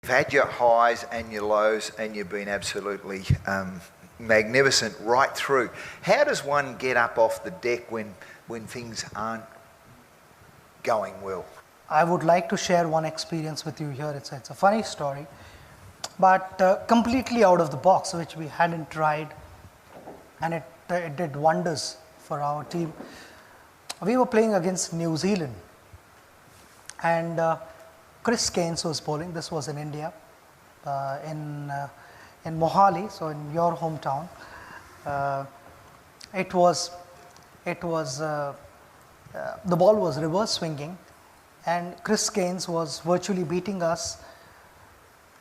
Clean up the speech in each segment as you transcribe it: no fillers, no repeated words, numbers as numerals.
You've had your highs and your lows, and you've been absolutely magnificent right through. How does one get up off the deck when things aren't going well? I would like to share one experience with you here. It's a funny story, but completely out of the box, which we hadn't tried, and it did wonders for our team. We were playing against New Zealand, and Chris Keynes was bowling. This was in India, in Mohali, so in your hometown. The ball was reverse swinging, and Chris Keynes was virtually beating us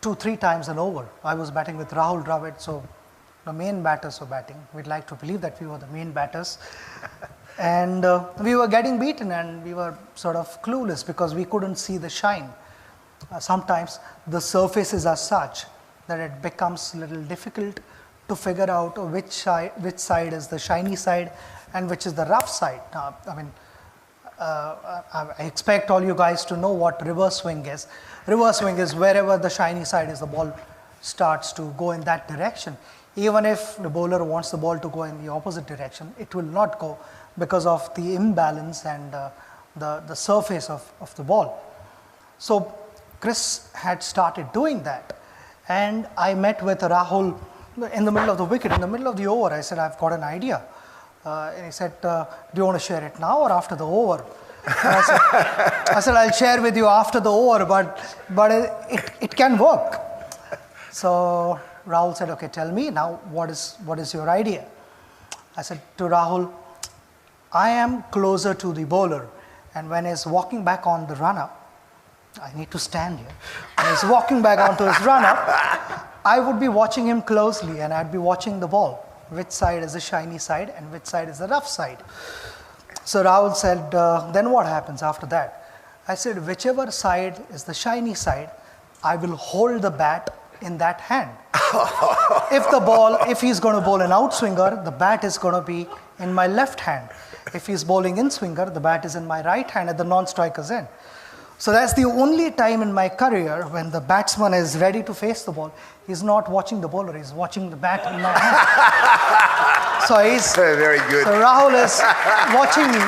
2-3 times an over. I was batting with Rahul Dravid, so the main batters were batting. We'd like to believe that we were the main batters. And we were getting beaten, and we were sort of clueless because we couldn't see the shine. Sometimes the surfaces are such that it becomes a little difficult to figure out which side is the shiny side and which is the rough side. I expect all you guys to know what reverse swing is. Reverse swing is wherever the shiny side is, the ball starts to go in that direction. Even if the bowler wants the ball to go in the opposite direction, it will not go because of the imbalance and the surface of the ball. So Chris had started doing that, and I met with Rahul in the middle of the wicket, in the middle of the over. I said, I've got an idea. And he said, do you want to share it now or after the over? I said, I'll share with you after the over, but it can work. So Rahul said, okay, tell me now, what is your idea? I said to Rahul, I am closer to the bowler, and when he's walking back on the run-up, I need to stand here. When he's walking back onto his run-up, I would be watching him closely, and I'd be watching the ball. Which side is the shiny side and which side is the rough side? So Rahul said, then what happens after that? I said, whichever side is the shiny side, I will hold the bat in that hand. If he's going to bowl an outswinger, the bat is going to be in my left hand. If he's bowling in swinger, the bat is in my right hand at the non-striker's end. So that's the only time in my career when the batsman is ready to face the ball. He's not watching the bowler, he's watching the bat in my hand. So he's very good. So Rahul is watching me,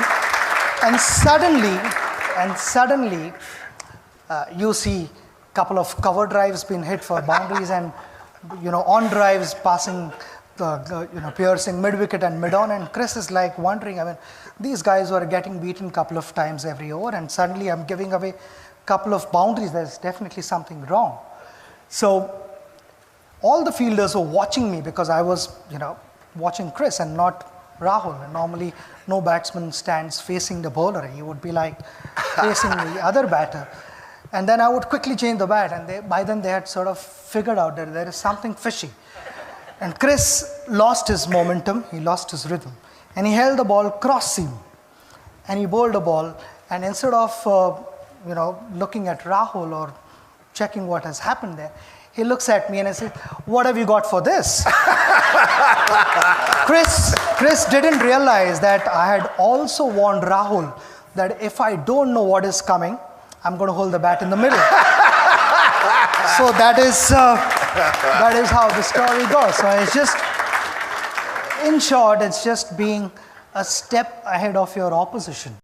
and suddenly you see a couple of cover drives being hit for boundaries, and on drives passing piercing mid-wicket and mid-on, and Chris is like wondering, these guys were getting beaten a couple of times every over, and suddenly I'm giving away a couple of boundaries. There's definitely something wrong. So all the fielders were watching me because I was, watching Chris and not Rahul. And normally no batsman stands facing the bowler. He would be like facing the other batter. And then I would quickly change the bat, and by then they had sort of figured out that there is something fishy. And Chris lost his momentum, he lost his rhythm, and he held the ball cross seam, and he bowled a ball, and instead of looking at Rahul or checking what has happened there, he looks at me and I said, what have you got for this? Chris didn't realize that I had also warned Rahul that if I don't know what is coming, I'm going to hold the bat in the middle. So that is how the story goes. So it's just, in short, it's just being a step ahead of your opposition.